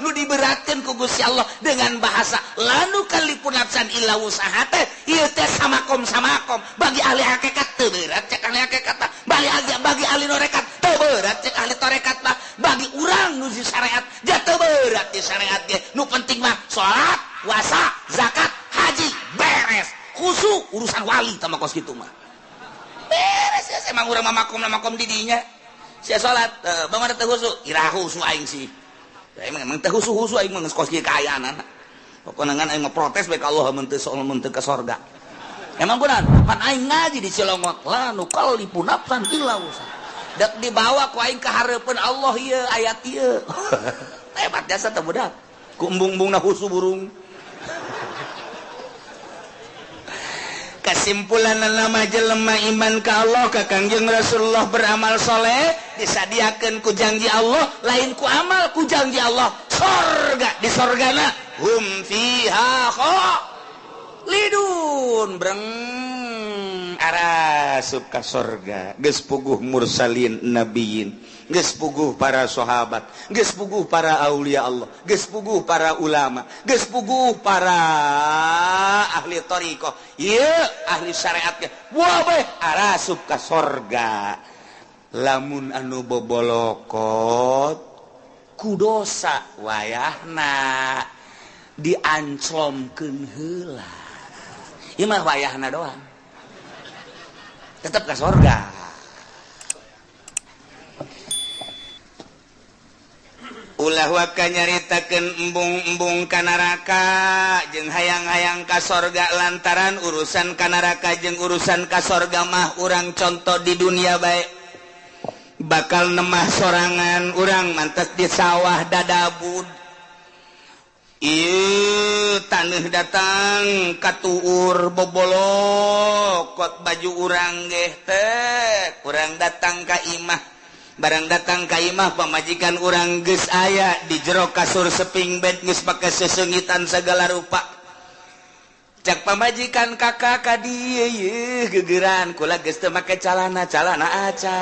nu diberatkeun ku Gusti Allah dengan bahasa lanu kalipun nafsan illa usaha teh ieu teh samakom bagi ahli hakikat teu berat cek ahli hakikat bagi ahli norekat teu berat cek ahli torekat mah bagi urang nu di syariat ja teu berat di syariat ge nu penting mah salat puasa zakat haji beres khusyuk urusan wali tah kos kitu mah beres ya emang urang mah makom di dinya sia salat bangana teu khusyuk ira khusyuk aing sih emang teu khusyuk aing mah kos kieu kaayaan pokona ngan aing mah protes bae ka Allah mun teu ka sorga emang benar pan aing ngaji di Cilongot la nu kallipu nafsan illa usaha dak dibawa ku aing ka hareupeun Allah ieu ayat ieu hebat jasa teh budak ku embung-embungna khusyuk burung. Kesimpulan nama jelema iman ka Allah ka Kangjeng Rasulullah beramal soleh disadiakeun ku janji Allah lain ku amal ku janji Allah sorga di sorgana hum fiha khalidun breng arasup ka sorga geus puguh mursalin nabiyin geus puguh para sahabat geus puguh para aulia Allah geus puguh para ulama geus puguh para ahli thariqah ieu ahli syariat ge wae arasup ka sorga lamun anu bobolokot ku dosa wayahna dianclomkeun heula ieu mah wayahna doang tetep ka sorga. Ulah waka nyaritakeun embung-embung ka neraka jeung hayang-hayang ka sorga lantaran urusan ka neraka jeung urusan ka sorga mah urang contoh di dunia bae bakal nemah sorangan urang mantes di sawah dadabud ieu taneuh datang katuur bobolokot baju urang ge teh urang datang ka imah barang datang ka imah pamajikan urang geus aya di jero kasur seping bed geus pake sesengitan segala rupa cak pamajikan kakak ka dieu yeuh geugeran kula geus teu make calana aca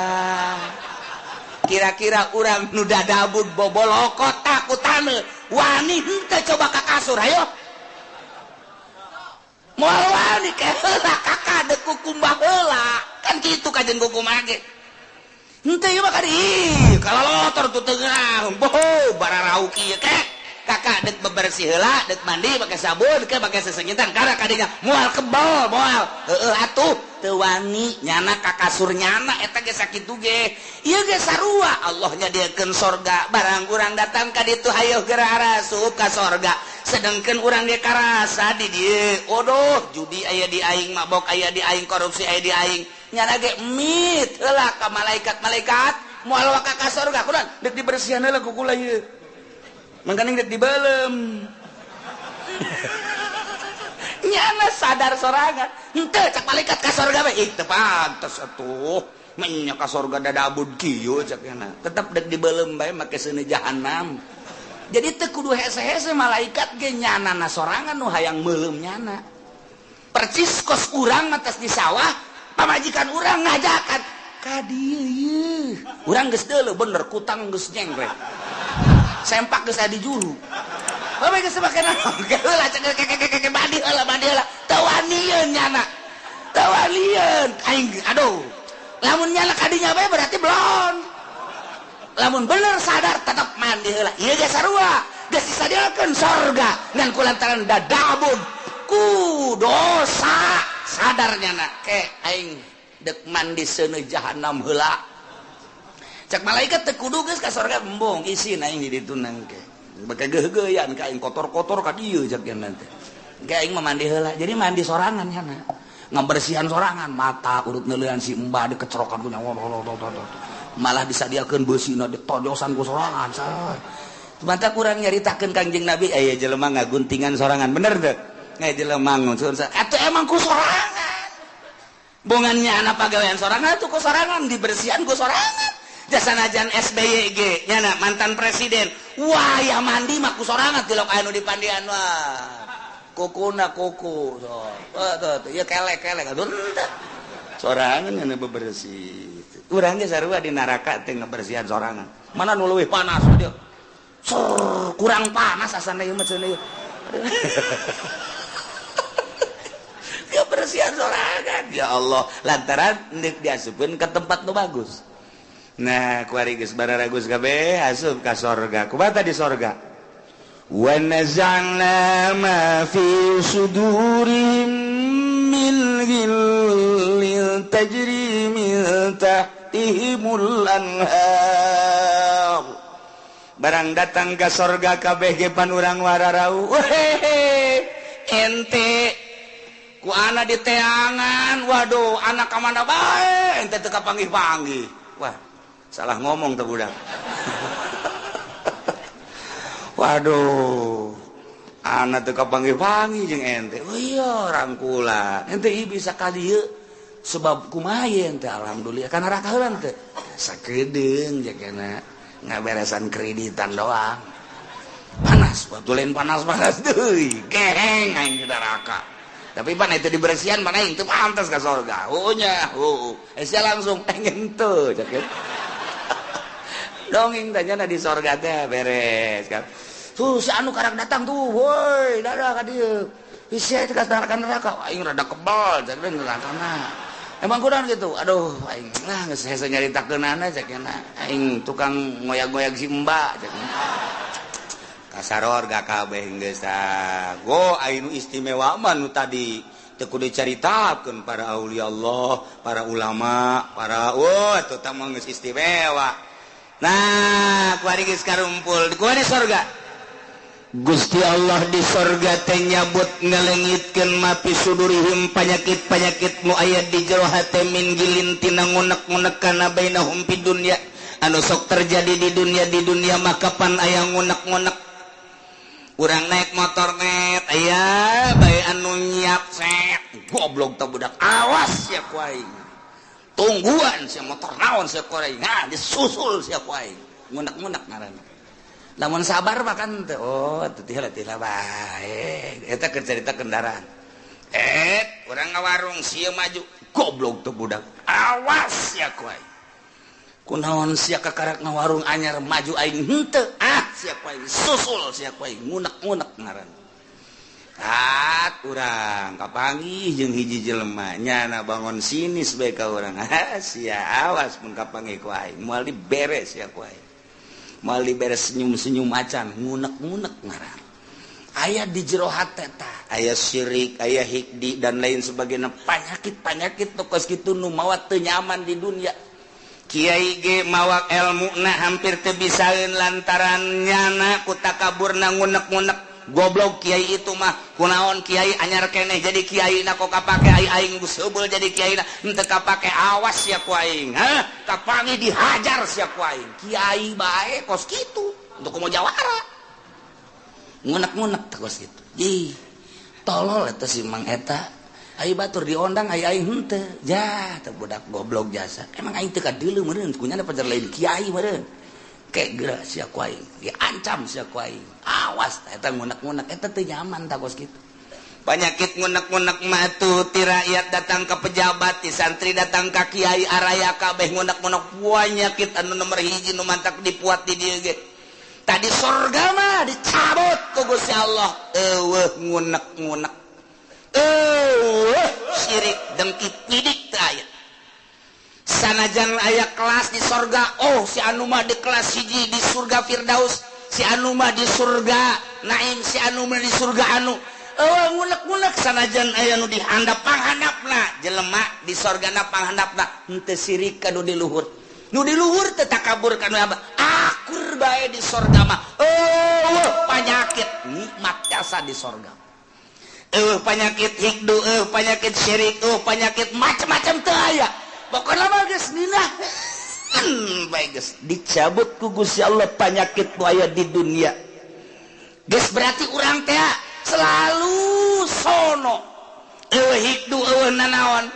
kira-kira urang nu dadabud bobolokot takut taneuh wani henteu coba ka kasur ayo moal wani ke heula kakak deuk kukumbah heula kan kitu kajen kukumbah ge henteu ieu mah kadi kalolotor tu teu geurang boh bararau kieu kek kakak deuk bebersih heula deuk mandi pake sabun ke pake sesengitan karena kadinya moal kebal moal heueuh atuh teu wani nyana ka kasur nyana eta ge sakitu ge ieu ge sarua Allah nyadiakeun sorga barang urang datang ka ditu hayeuh geura arasup ka sorga sedengkeun urang ge karasa di dieu odoh judi aya di aing mabok aya di aing korupsi aya di aing nyana ge mit heula ka malaikat-malaikat moal waka ka sorga kunaon deuk dibersihan heula ku kula ieu mangkaning dek dibelem nyana sadar sorangan henteu cak malaikat ka sorga we teu pantes atuh nya ka sorga dadabud kieu cak nya tetep dek dibelem bae make seuneu jahanam jadi teu kudu hese-hese malaikat ge nyanana sorangan nu hayang meulem nyana percis kos urang matas di sawah pamajikan urang ngajakan ka dieu yeuh urang geus deuleu bener kutang geus nyengret sempak geus adi juru bae geus make naon heula cek badi heula teu wanieun nyana teu wanieun aing aduh lamun nyana kadinya bae berarti belum lamun bener sadar tetep mandi heula ieu ge sarua geus disadiakeun sorga ngan kulantaran dadabun ku dosa sadar nyana ke aing dek mandi seuneu jahanam heula cek malaikat teu kudu geus ka sorga embong isina aing di ditu nangke bake geuh-geuyan ka aing kotor-kotor ka dieu cek nanti ke aing mandi heula jadi mandi sorangan nyana ngabersihan sorangan mata urut neuleuan si mbah dikecrokan ku nyawa malah disadiakeun beusina ditojosan ku sorangan say mata kurang nyaritakeun Kangjeng Nabi aya jelema ngaguntingan sorangan bener teu ngai jelema ngurun atuh emang ku sorangan bongannya anak pagawean sorangan atuh ku sorangan dibersihan ku sorangan jasanajan SBY ge nyana mantan presiden wah ya mandi mah ku sorangan tilok anu di pandian wah kukuna kuku tuh ya kelek atuh teu sorangan anu bebersih urang ge sarua di neraka teh ngabersihan sorangan mana nu leuwih panas dia kurang panas asana ieu mah cenah kebersihan sorangan ya Allah lantaran nek diasupkeun ke tempat nu bagus nah kuari geus bararagus kabeh asup ka sorga kumaha di sorga wa nazalna ma fi sudurihim min ghillin tajri min tahtihimul anhar barang datang ka sorga kabeh ge pan urang wararau ente ku anak di teangan waduh anak ka mana bae ente teu kapanggih-panggih wah salah ngomong tuh budak waduh anak teu kapanggih-panggih jeung ente oh iya rangkulan ente ieu bisa ka dieu sebab kumaha ye ente alhamdulillah kana neraka heula teu sakedeung jakena ngaberesan kreditan doang panas waktu lain panas deui geheng aing di neraka tapi pan itu dibersihan mana itu pantas ke surga nya sia langsung pengen tuh dongeng tanya di surga teh beres kan tuh si anu karang datang tuh woi dadah ka dieu sia teh ka neraka aing rada kebal cek nerakana emang kurang gitu aduh aing lah geus hese nyaritakeunana cek aing tukang ngoyak-ngoyak si mbak cek kasaror gak kabeh geus go anu istimewa mah nu tadi teu kudu dicaritakeun para aulia Allah para ulama para atuh tah mah geus istimewa nah kuari geus karumpul kuari di sorga Gusti Allah di sorga teh nyabut ngalengitkeun ma fi sudurihim panyakit-panyakit nu aya di jero hate min gilin tina ngunek-ngunek kana bainahum fid dunya anu sok terjadi di dunia mah kapan aya ngunek-ngunek urang naik motor net aya bae anu nyiap set goblok teh budak awas sia ku aing tungguan sia motor naon sia ku aing nah disusul sia ku aing ngunek-ngunek ngaranna lamun sabar mah kan teh oh teu tihela bae eta keur carita kendaraan urang ngawarung sia maju goblok teh budak awas sia ku aing kunaon sia kakarak ngawarung anyar maju aing henteu sia ku aing susul sia ku aing ngunek-ngunek ngaranna urang kapanggih jeung hiji jelema nyana bangun sinis bae ka urang sia awas mun kapanggih ku aing moal diberes sia ku aing moal diberes senyum-senyum macan ngunek-ngunek ngaranna aya di jero hate tah aya syirik aya hikdi dan lain sebagainya penyakit nu kos kitu nu mawa teu nyaman di dunia Kiai ge mawak ilmuna hampir teu bisaeun lantaran nyana ku takaburna ngunek-ngunek goblok kiai itu mah kunaon kiai anyar keneh jadi kiai na kok kapake aing seubul jadi kiai na henteu kapake awas sia ku aing kapangi dihajar sia ku aing kiai bae kos kitu untuk mau jawara ngunek-ngunek terus gitu. Tolol eta si Mang eta. Ai batur diondang ai henteu. Ja, teu budak goblok jasa. Emang aing teu kadeuleu meureun, kunyana pajar lain kiai meureun. Kayak geura sia ku aing, diancam sia ku aing. Awas eta ngunek-ngunek eta teu nyaman takos kitu. Penyakit ngunek-ngunek mah tuh ti rakyat datang ke pejabat, ti santri datang ke kiai araya kabeh ngunek-ngunek penyakit anu nomor hiji nu mantak dipuat di dieu ge. Tadi surga mah dicabut ku Gusti Allah. Eueuh ngunek-ngunek. Syirik dengki pidik teu aya. Sanajan aya kelas di surga, oh si anu mah di kelas hiji di surga Firdaus, si anu mah di surga Naim, si anu mah di surga anu. Ngunek-ngunek sanajan aya nu dihandap panghandapna, jelema di surgana panghandapna henteu sirik ka nu di luhur. Nu di luhur teu takabur ka nu apa? Akur bae di surga mah. Penyakit nikmat jasa di surga. Penyakit hikdu, penyakit syirik, penyakit macam-macam teu aya. Pokokna mah geus ninah. Bae geus dicabut ku Gusti Allah penyakit nu aya di dunia. Geus berarti urang teh selalu sono. Hikdu nanaon.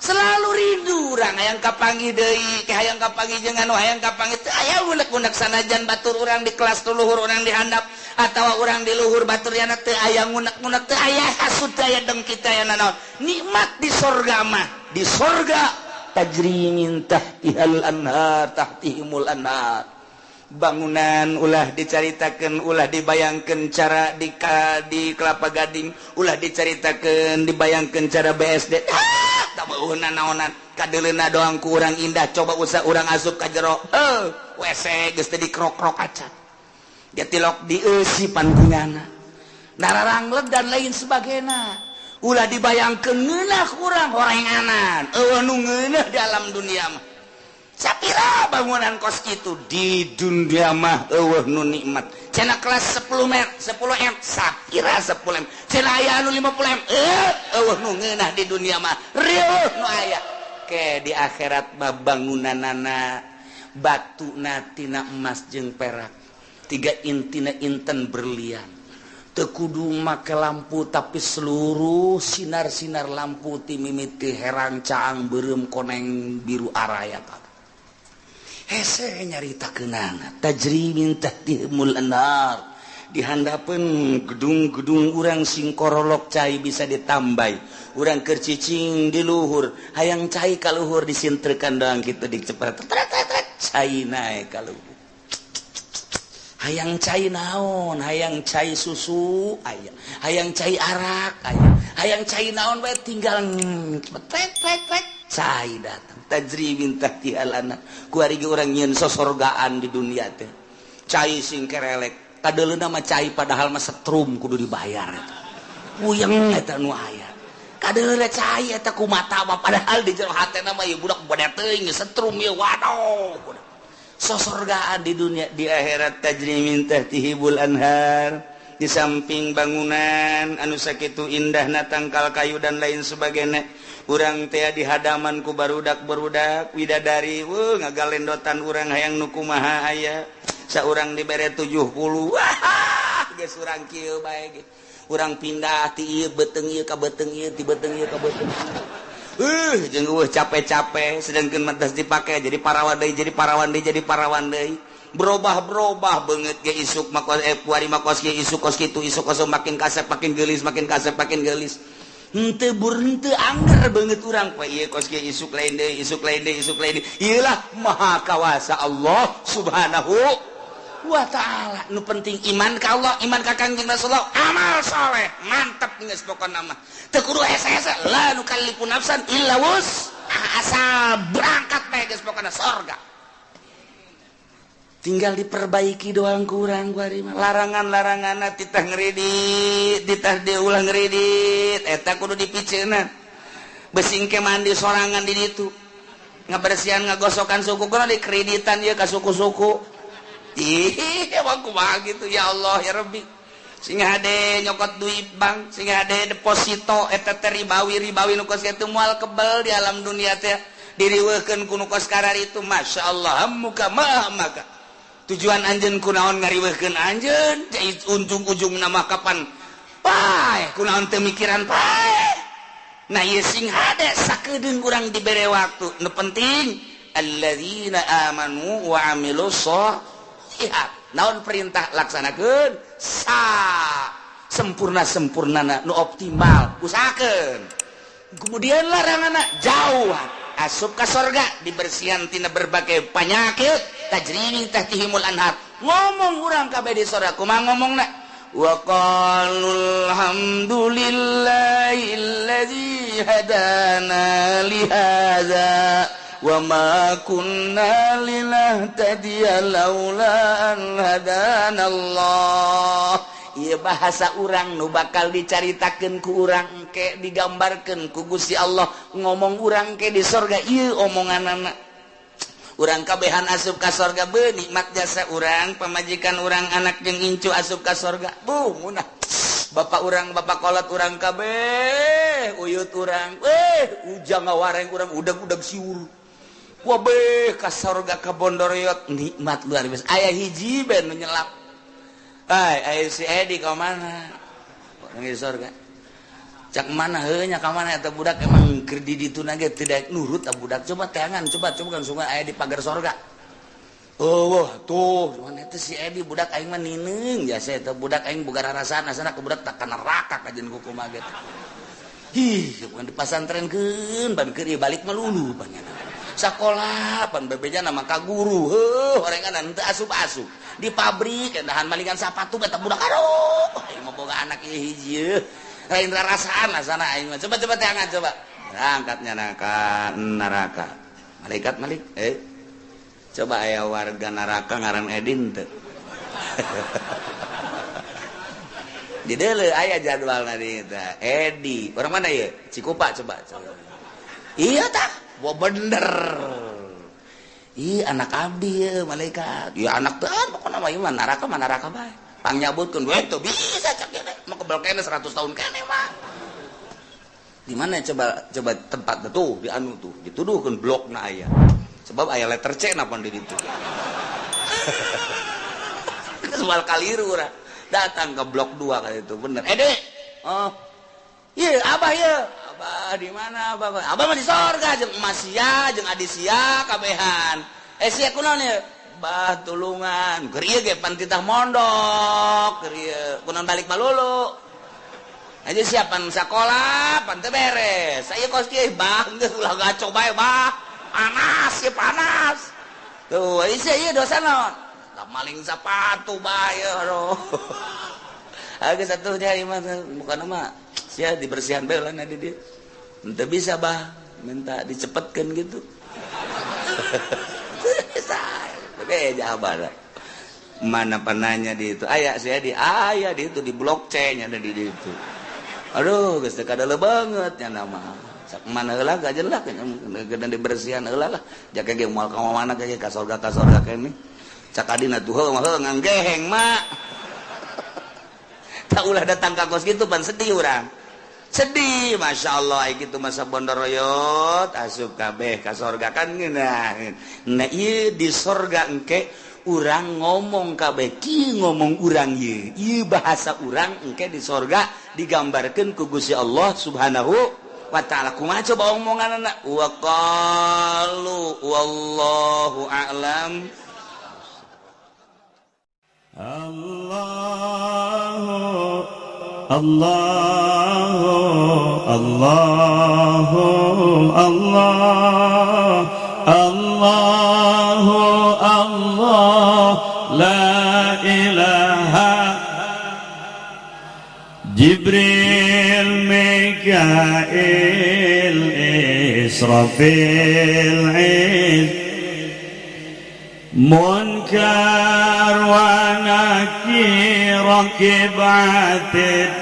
Selalu rindu urang hayang kapanggih deui, hayang kapanggih jeung anu hayang kapanggih teu aya unek-unek sanajan batur urang di kelas tu luhur urang dihandap atawa urang di luhur baturna teu aya unek-unek teu aya hasud teu aya dengki teu aya nanaon. Nikmat di surga mah, di surga tajri min tahtihal anhar, tahtihimul anhar. Bangunan ulah dicaritakeun, ulah dibayangkeun cara di Kelapa Gading, ulah dicaritakeun dibayangkeun cara BSD. Tabeuhna naonan kadeleuna doang ku urang indah, coba usah urang asup ka jero WC geus teh dikrok-krok acan getilok dieusi pantunganna nararangleg dan lain sebagainya. Ulah dibayangkeun ngeunah urang horenganan nu ngeunah di alam dunia mah sapira bangunan kos kitu di dunia mah nu nikmat. Cenah kelas 10 M sapira 10 M, cenah aya anu 50 M nu ngeunah di dunia mah rieuh nu aya. Ke di akhirat mah bangunanana batuna tina emas jeung perak, 3 intina inten berlian. Teu kudu make lampu tapi seluruh sinar-sinar lampu ti mimiti herang caang beureum koneng biru araya kabeh. Hese nyaritakeunana tajri min tahtihimul anhar, dihandapeun gedung-gedung urang sing korolok cai bisa ditambai, urang keur cicing di luhur hayang cai ka luhur disintrekan doang kitu dicepet cai nae ka luhur. Hayang cai naon, hayang cai susu aya, hayang cai arak aya, hayang cai naon bae tinggal cai datang. Tajri min tahtihal anhar, ku ari ge urang nyieun sosorgaan di dunia teh. Cai sing kerelek, kadeleuna mah cai padahal mah setrum kudu dibayar eta. Puyeng eta nu aya. Kadeleuna cai eta ku mata mah padahal di jero hatena mah ieu budak bade teuing setrum ieu waduh. Sosorgaan di dunia, di akhirat tajri min tahtihibul anhar. Di samping bangunan anu sakitu indahna tangkal kayu dan lain sebagainya. Urang teh di hadaman ku barudak-barudak widadari, ngagalendotan urang hayang nu kumaha aya. Saurang dibere 70. Wah, geus urang kieu bae ge. Urang pindah ti ieu beteung ieu ka beteung ieu, ti beteung ieu ka beteung. Jeung capek-capek sedengkeun mantas dipake jadi parawan deui, jadi parawan deui, jadi parawan deui. Berubah-berubah banget ge isuk makos puari makos ge isuk kos kitu, isuk kos makin kasep makin geulis, makin kasep makin geulis. Henteu henteu anger banget urang poe ieu kos ge isuk lain deui, isuk lain deui, isuk lain deui. Ieulah maha kawasa Allah Subhanahu wa taala. Nu penting iman ka Allah, iman ka Kangjeng Rasulullah, amal saleh, mantep geus pokona mah. Teu kudu hese-hese, la nukallifu nafsan illa wus. Asal berangkat bae geus pokona surga. Tinggal diperbaiki doang kurang kuari mah. Larangan-laranganna titah ngeridit, titah diulah ngeridit, eta kudu dipiceuna. Besing ke mandi sorangan di ditu. Ngabersihan ngagosokan suku kudu dikreditan ieu ka suku-suku. Ih, emang kumaha gitu ya Allah ya Rabbi. Sing hade nyokot duit bank, sing hade deposito eta teh ribawi nu kos kitu moal kebel di alam dunia teh. Diriweukeun ku nu kos karar itu masyaallah muka mah maka. tujuan anjeun kunaon ngariweuhkeun anjeun ujung-ujung nama kapan pae kunaon teu mikiran pae nah ieu sing hade sakedeung urang dibere waktu nu penting alladzina amanu wa amilus sholihat naon perintah laksanakeun sempurnana nu optimal usahakeun kemudian laranganna jauhan asup ka sorga dibersihan tina berbagai penyakit tajri tahtihimul anhar ngomong urang kabeh di sorga kumaha ngomongna wa qalul hamdulillahilladzi hadana li hadza wa ma kunna linahtadiya laula an hadanallah ieu bahasa urang nu bakal dicaritakeun ku urang engke digambarkeun ku Gusti Allah ngomong urang ke di sorga ieu omonganana urang kabehan asup ka sorga beun nikmat jasa urang pamajikan urang anak jeung incu asup ka sorga munah bapak urang bapak kolot urang kabeh uyut urang ujang ngawareng urang udag-udag siur wabeh ka sorga ka Bondoroyot nikmat luar biasa aya hiji ben nu nyelap aya si Edi ka mana urang di sorga cak mana heuh nya ka mana eta budak emang keur di dituna ge teu daek nurut ta budak coba teangan coba kan sungan aya di pagar sorga wah tuh cuman eta si Edi budak aing mah nineung jasa eta budak aing boga rarasaan asana ka budak tak ka neraka kajen ku kumaha ge bukan di pasantrenkeun ban keur balik mah lulu panjana sakola pan bebeja nama ka guru orengan teu asup-asup di pabrik endahan malingan sapatu eta budak aduh aing mah boga anak ieu hiji lain rarasaan asana aing mah coba teangan coba berangkatnya ka neraka malaikat malik coba aya warga neraka ngaran Edin teu di deuleu aya jadwalna di eta Edi orang mana ye Cikupa coba iya tah wah bener anak abdi ya malaikat ya anak tuhan pokoknya mah iman naraka bae pangyabutkeun we teu bisa cak kene mah kebal kene 100 tahun kene mah di mana coba tempat tuh di anu tuh dituduhkeun blokna aya sebab aya letter C na pon di ditu soal kaliru urang datang ke blok 2 kali itu bener Dek iya abah ya abah di mana abah mah di sorga jeung emas sia jeung adi sia kabehan sia kunaon ya bah tulungan keur ieu ge pan titah mondok keur ieu kunaon balik malulu aja siapan sakola pan teu beres saya kos kieu bah geus ulah gaco bae bah panas ya panas tuh ieu dosa naon maling sepatu bae aduh agak satu nyari mah bukan mah sia dibersihan bae lah di dia ente bisa bah minta dicepetkeun gitu oke jawaban mana pananya di itu aya sia di aya di itu di blok C nya ada di itu aduh geus teu kadele banget nya nama sak mana heula gajen lah gedan dibersihan heula lah jake ge moal ka mana ge ka sorga kene cak adina tuh heuh nganggeheng mak tak ulah datang ke kos gitu pan sedih urang sedih masya Allah gitu masa Bondoroyot asup kabeh ka sorga kan nah ieu di sorga engke urang ngomong kabeh ki ngomong urang ieu bahasa urang engke di sorga digambarkeun ku Gusti Allah Subhanahu wa ta'ala kumaha coba omonganna wa qalu wallahu a'lam Allahu Allahu Allah Allahu Allah la ilaha Jibril Mikail Israfil Munkar wa Nakir Rakib Atid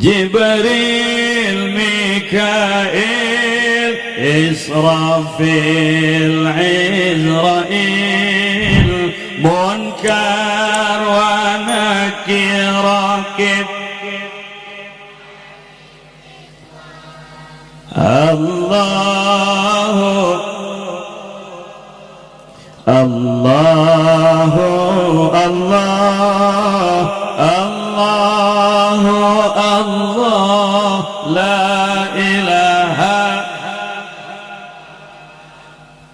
Jibril Mikail Israfil Izrail Munkar wa Nakir Rakib Allahu Allahu Allah Allahu Allah la ilaha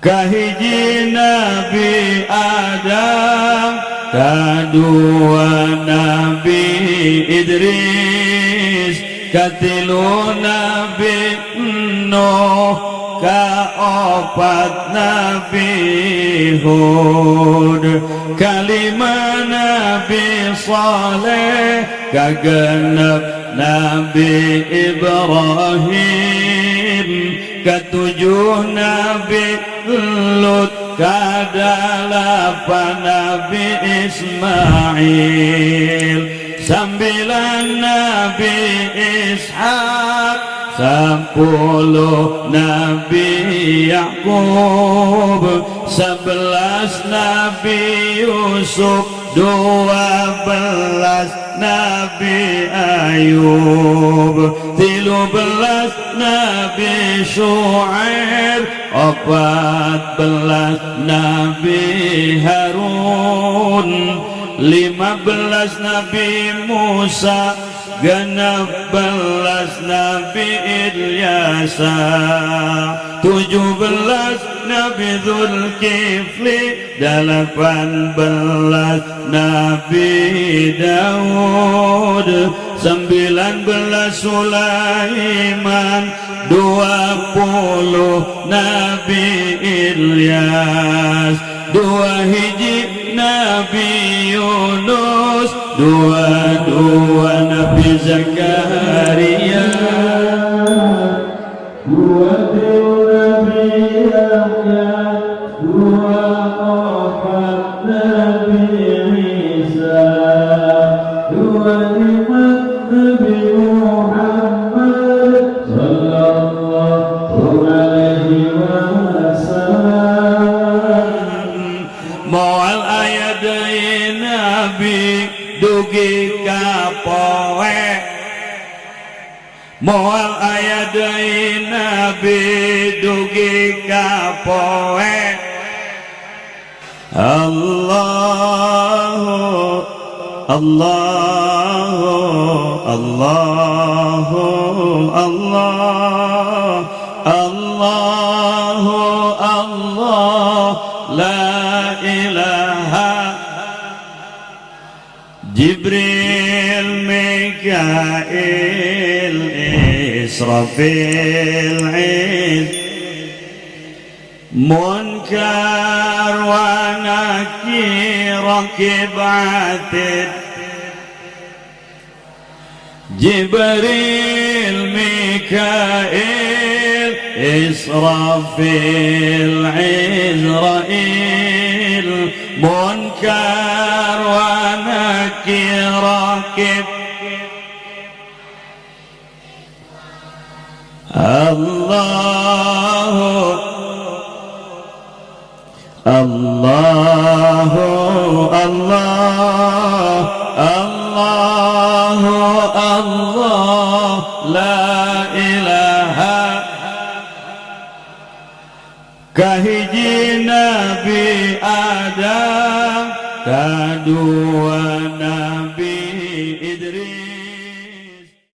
kahiji Nabi Adam kadua Nabi Idris katilu Nabi Nuh kaopat Nabi Hud kalima Nabi Saleh kagenep Nabi Ibrahim ketujuh Nabi Lut kadalapan Nabi Ismail sembilan Nabi Ishaq sepuluh Nabi Yakub sebelas Nabi Yusuf 12 Nabi Ayub 13 Nabi Syuaib 14 Nabi Harun 15 Nabi Musa 16 Nabi Ilyasa 17 Nabi Zulkifli 18 Nabi Daud 19 Sulaiman 20 Nabi Ilyas 2 hiji Nabi Yunus 22 Nabi Zakaria 20 Nabi Yahya 24 Nabi Isa 25 Nabi Muhammad sallallahu alaihi wasallam moal ayat dari Nabi dugi kapoe moal ayat dari Nabi dugi kapoe Allahu Allahu Allahu Allah Allahu Allah la ilaha Jibril Mikail Israfil Munkar wa Nakir Rakib Atid Jibril Mikail Israfil Izrail Munkar wa Nakir Rakib Allahu Allahu Allah Allahu Allah la ilaha kahiji Nabi Adam kadua